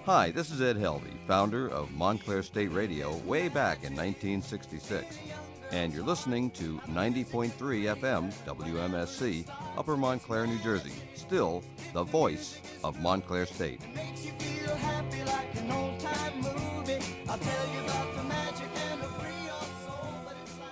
Hi, this is Ed Helvey, founder of Montclair State Radio way back in 1966. And you're listening to 90.3 FM WMSC, Upper Montclair, New Jersey. Still the voice of Montclair State. Makes you feel happy like an old-time movie. I'll tell you about the magic and the free your soul, but it's like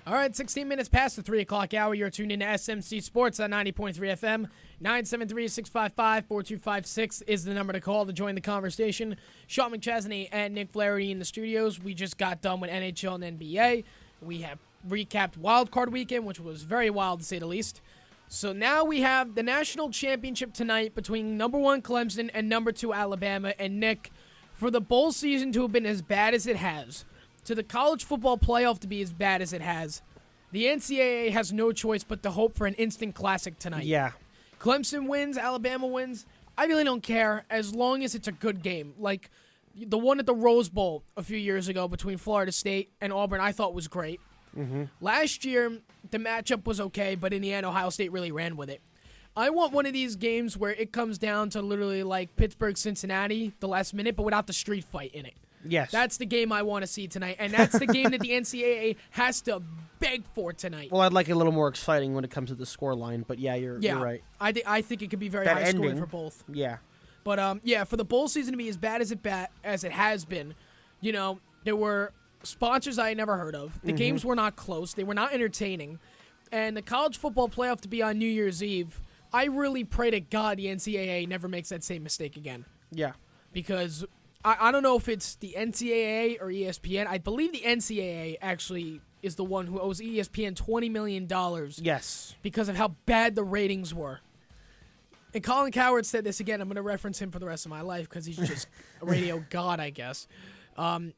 All right, 16 minutes past the 3 o'clock hour. You're tuned in to SMC Sports on 90.3 FM. 973-655-4256 is the number to call to join the conversation. Sean McChesney and Nick Flaherty in the studios. We just got done with NHL and NBA. We have recapped Wild Card Weekend, which was very wild to say the least. So now we have the national championship tonight between number 1 Clemson and number 2 Alabama. And Nick, for the bowl season to have been as bad as it has, to the college football playoff to be as bad as it has, the NCAA has no choice but to hope for an instant classic tonight. Yeah. Clemson wins, Alabama wins. I really don't care as long as it's a good game. Like the one at the Rose Bowl a few years ago between Florida State and Auburn, I thought was great. Mm-hmm. Last year, the matchup was okay, but in the end, Ohio State really ran with it. I want one of these games where it comes down to literally like Pittsburgh-Cincinnati, the last minute, but without the street fight in it. Yes. That's the game I want to see tonight, and that's the game that the NCAA has to beg for tonight. Well, I'd like it a little more exciting when it comes to the score line, but yeah, you're right. I think it could be very That high scoring ending, for both. Yeah. But for the bowl season to be as bad as it has been, you know, there were sponsors I had never heard of. The games were not close. They were not entertaining. And the college football playoff to be on New Year's Eve, I really pray to God the NCAA never makes that same mistake again. Yeah. Because I don't know if it's the NCAA or ESPN. I believe the NCAA actually is the one who owes ESPN $20 million. Yes. Because of how bad the ratings were. And Colin Cowherd said this again. I'm going to reference him for the rest of my life because he's just a radio god, I guess.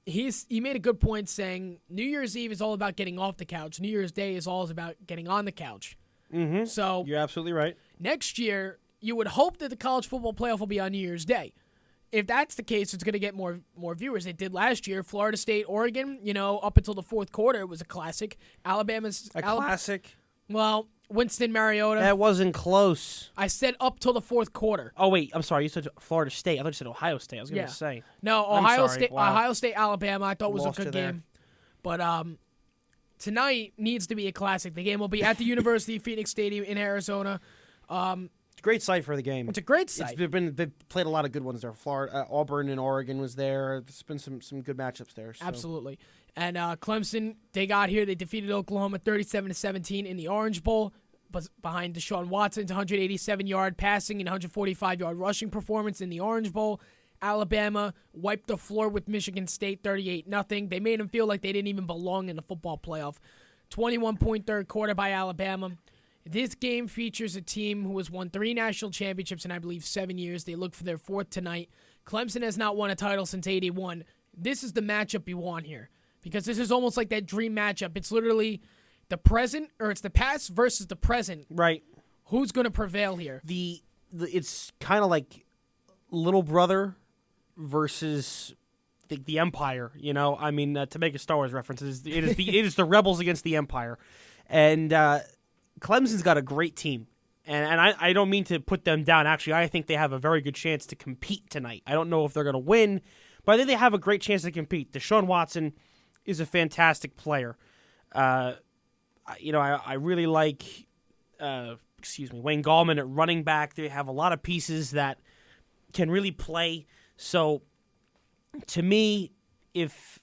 He made a good point saying New Year's Eve is all about getting off the couch. New Year's Day is all about getting on the couch. Mm-hmm. So you're absolutely right. Next year, you would hope that the college football playoff will be on New Year's Day. If that's the case, it's going to get more viewers. It did last year. Florida State, Oregon, you know, up until the fourth quarter, it was a classic. Alabama's classic. Well, Winston Mariota. That wasn't close. I said up till the fourth quarter. Oh wait, I'm sorry. You said Florida State. I thought you said Ohio State. I was going to say. No, Ohio State. Wow. Ohio State, Alabama. I thought was a good there. game. But tonight needs to be a classic. The game will be at the University of Phoenix Stadium in Arizona. Great site for the game. It's a great site. They've played a lot of good ones there. Florida, Auburn, and Oregon was there. There's been some good matchups there. So. Absolutely. And Clemson, they got here. They defeated Oklahoma 37-17 in the Orange Bowl, but behind Deshaun Watson's 187-yard passing and 145-yard rushing performance in the Orange Bowl. Alabama wiped the floor with Michigan State 38-0. They made them feel like they didn't even belong in the football playoff. 21-point third quarter by Alabama. This game features a team who has won 3 national championships in, I believe, 7 years. They look for their 4th tonight. Clemson has not won a title since 81. This is the matchup you want here because this is almost like that dream matchup. It's literally the present, or it's the past versus the present. Right. Who's going to prevail here? It's kind of like little brother versus the Empire. You know, I mean, to make a Star Wars reference, it is the rebels against the Empire, and Clemson's got a great team, and I don't mean to put them down. Actually, I think they have a very good chance to compete tonight. I don't know if they're going to win, but I think they have a great chance to compete. Deshaun Watson is a fantastic player. I really like, Wayne Gallman at running back. They have a lot of pieces that can really play. So, to me, if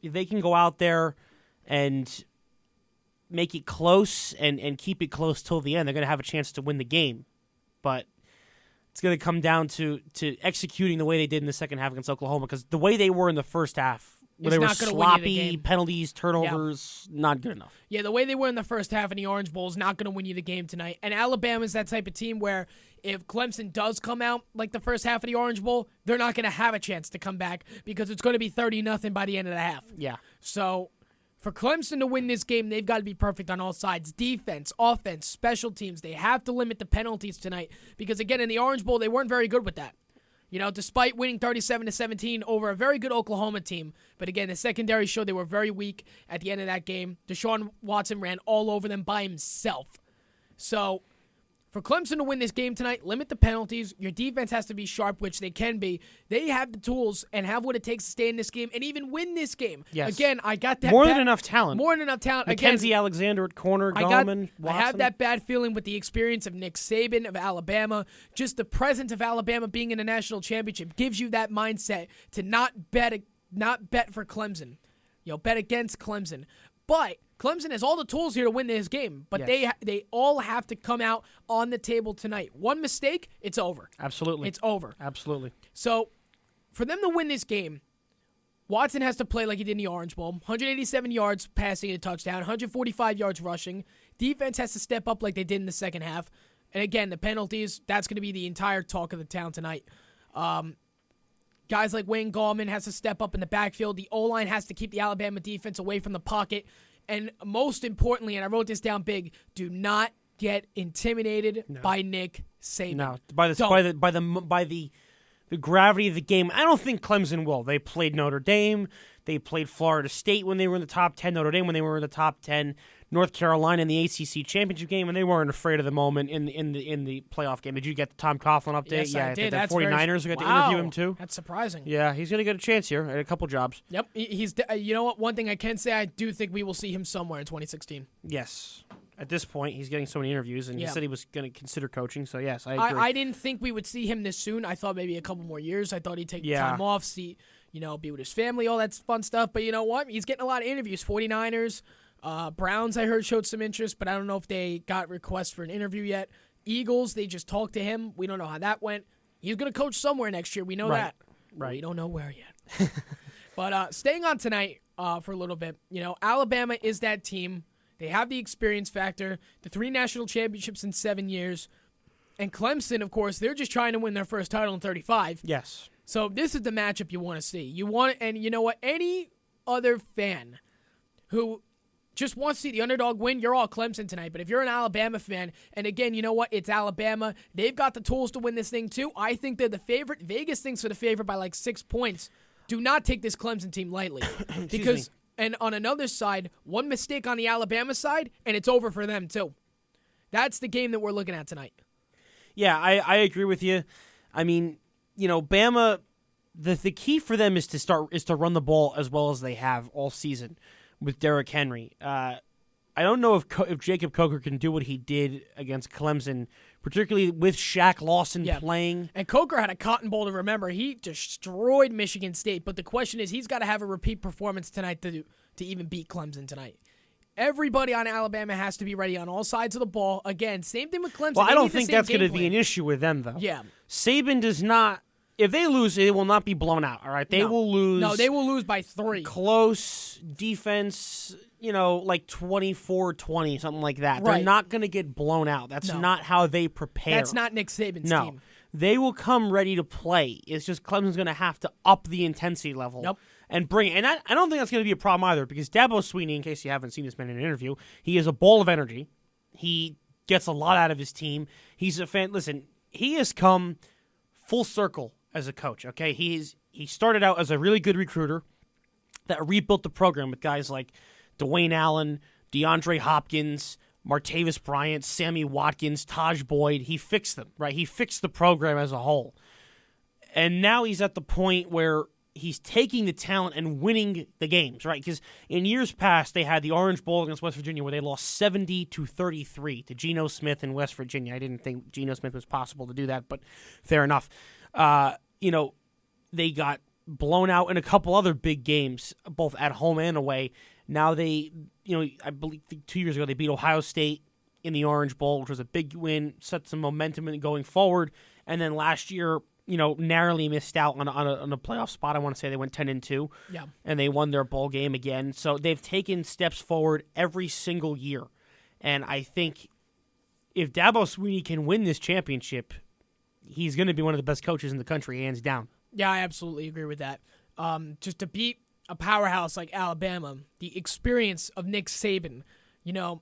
they can go out there and make it close and keep it close till the end, they're going to have a chance to win the game. But it's going to come down to executing the way they did in the second half against Oklahoma, because the way they were in the first half is they were not going to win you the sloppy, game. penalties, turnovers, not good enough. Yeah, the way they were in the first half in the Orange Bowl is not going to win you the game tonight. And Alabama's that type of team where if Clemson does come out like the first half of the Orange Bowl, they're not going to have a chance to come back because it's going to be 30-0 by the end of the half. Yeah. So for Clemson to win this game, they've got to be perfect on all sides. Defense, offense, special teams. They have to limit the penalties tonight because, again, in the Orange Bowl, they weren't very good with that. Despite winning 37-17 over a very good Oklahoma team. But again, the secondary showed they were very weak at the end of that game. Deshaun Watson ran all over them by himself. So for Clemson to win this game tonight, limit the penalties. Your defense has to be sharp, which they can be. They have the tools and have what it takes to stay in this game and even win this game. Yes. Again, I got that More than enough talent. More than enough talent. Mackenzie Alexander at corner, Gallman, I Watson. have that bad feeling with the experience of Nick Saban of Alabama. Just the presence of Alabama being in a national championship gives you that mindset to not bet for Clemson. Bet against Clemson. But Clemson has all the tools here to win this game, but Yes. they all have to come out on the table tonight. One mistake, it's over. Absolutely. It's over. Absolutely. So, for them to win this game, Watson has to play like he did in the Orange Bowl. 187 yards passing and a touchdown, 145 yards rushing. Defense has to step up like they did in the second half. And again, the penalties, that's going to be the entire talk of the town tonight. Guys like Wayne Gallman has to step up in the backfield. The O-line has to keep the Alabama defense away from the pocket. And most importantly, and I wrote this down big, do not get intimidated by Nick Saban. No, by the gravity of the game, I don't think Clemson will. They played Notre Dame. They played Florida State when they were in the top 10. Notre Dame when they were in the top 10. North Carolina in the ACC championship game, and they weren't afraid of the moment in the playoff game. Did you get the Tom Coughlin update? Yes, I did. The That's 49ers got to wow. interview him too. That's surprising. Yeah, he's going to get a chance here at a couple jobs. Yep, he's. You know what? One thing I can say, I do think we will see him somewhere in 2016. Yes. At this point, he's getting so many interviews, and he said he was going to consider coaching. So yes, I agree. I didn't think we would see him this soon. I thought maybe a couple more years. I thought he'd take time off, see, be with his family, all that fun stuff. But you know what? He's getting a lot of interviews. 49ers, Browns, I heard showed some interest, but I don't know if they got requests for an interview yet. Eagles, they just talked to him. We don't know how that went. He's going to coach somewhere next year. We know that. Right. We don't know where yet. But staying on tonight for a little bit, Alabama is that team. They have the experience factor, the 3 national championships in 7 years. And Clemson, of course, they're just trying to win their first title in 35. Yes. So this is the matchup you want to see. And you know what? Any other fan who just wants to see the underdog win, you're all Clemson tonight. But if you're an Alabama fan, and again, you know what? It's Alabama. They've got the tools to win this thing too. I think they're the favorite. Vegas thinks they're the favorite by like 6 points. Do not take this Clemson team lightly. Because, and on another side, one mistake on the Alabama side, and it's over for them too. That's the game that we're looking at tonight. Yeah, I agree with you. I mean, Bama, the key for them is to run the ball as well as they have all season with Derrick Henry. I don't know if Jacob Coker can do what he did against Clemson, particularly with Shaq Lawson playing. And Coker had a cotton ball to remember. He destroyed Michigan State, but the question is he's got to have a repeat performance tonight to even beat Clemson tonight. Everybody on Alabama has to be ready on all sides of the ball. Again, same thing with Clemson. Well, I don't think that's going to be an issue with them, though. Yeah. Saban does not. If they lose, it will not be blown out, all right? They will lose. No, they will lose by 3. Close defense, like 24-20, something like that. Right. They're not going to get blown out. That's not how they prepare. That's not Nick Saban's team. They will come ready to play. It's just Clemson's going to have to up the intensity level and bring it. And I don't think that's going to be a problem either because Dabo Swinney, in case you haven't seen this man in an interview, he is a ball of energy. He gets a lot out of his team. He's a fan. Listen, he has come full circle as a coach, okay? He started out as a really good recruiter that rebuilt the program with guys like Dwayne Allen, DeAndre Hopkins, Martavis Bryant, Sammy Watkins, Taj Boyd. He fixed them, right? He fixed the program as a whole. And now he's at the point where he's taking the talent and winning the games, right? Because in years past, they had the Orange Bowl against West Virginia where they lost 70-33 to Geno Smith in West Virginia. I didn't think Geno Smith was possible to do that, but fair enough. They got blown out in a couple other big games, both at home and away. Now I believe 2 years ago they beat Ohio State in the Orange Bowl, which was a big win, set some momentum in going forward. And then last year narrowly missed out on a playoff spot. I want to say they went 10-2. Yeah. And they won their bowl game again. So they've taken steps forward every single year. And I think if Dabo Swinney can win this championship, he's going to be one of the best coaches in the country, hands down. Yeah, I absolutely agree with that. Just to beat a powerhouse like Alabama, the experience of Nick Saban, and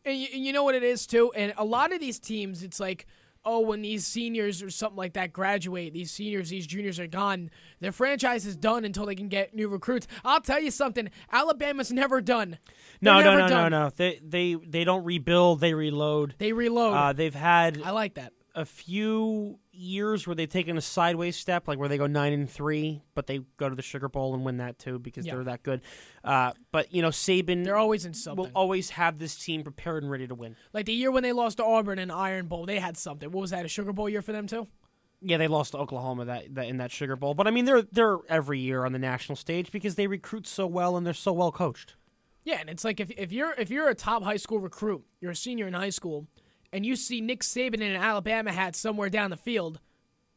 you know what it is too. And a lot of these teams, it's like, oh, when these seniors or something like that graduate, these seniors, these juniors are gone. Their franchise is done until they can get new recruits. I'll tell you something. Alabama's never done. No. They don't rebuild. They reload. They reload. They've had I like that. a few years where they've taken a sideways step, like where they go 9-3, but they go to the Sugar Bowl and win that too because they're that good. But Saban, They're always in something. will always have this team prepared and ready to win. Like the year when they lost to Auburn in Iron Bowl, they had something. What was that? A Sugar Bowl year for them too? Yeah, they lost to Oklahoma that in that Sugar Bowl, but I mean they're every year on the national stage because they recruit so well and they're so well coached. Yeah, and it's like if you're a top high school recruit, you're a senior in high school, and you see Nick Saban in an Alabama hat somewhere down the field,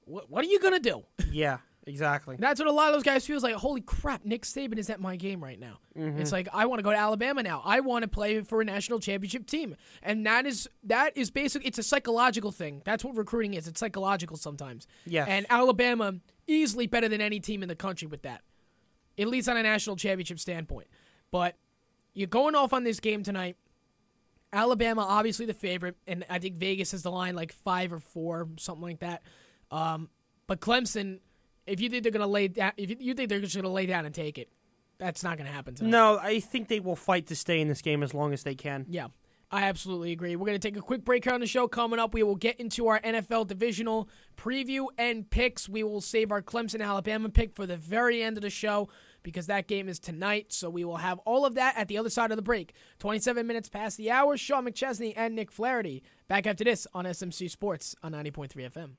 what are you gonna do? Yeah, exactly. That's what a lot of those guys feel like. Holy crap, Nick Saban is at my game right now. Mm-hmm. It's like I want to go to Alabama now. I want to play for a national championship team, and that is basically it's a psychological thing. That's what recruiting is. It's psychological sometimes. Yes. And Alabama easily better than any team in the country with that, at least on a national championship standpoint. But you're going off on this game tonight. Alabama obviously the favorite, and I think Vegas has the line like 5 or 4, something like that. But Clemson, if you think they're gonna lay down, if you think they're just gonna lay down and take it, that's not gonna happen tonight. No, I think they will fight to stay in this game as long as they can. Yeah, I absolutely agree. We're gonna take a quick break here on the show. Coming up, we will get into our NFL divisional preview and picks. We will save our Clemson Alabama pick for the very end of the show because that game is tonight. So we will have all of that at the other side of the break. 27 minutes past the hour. Sean McChesney and Nick Flaherty back after this on SMC Sports on 90.3 FM.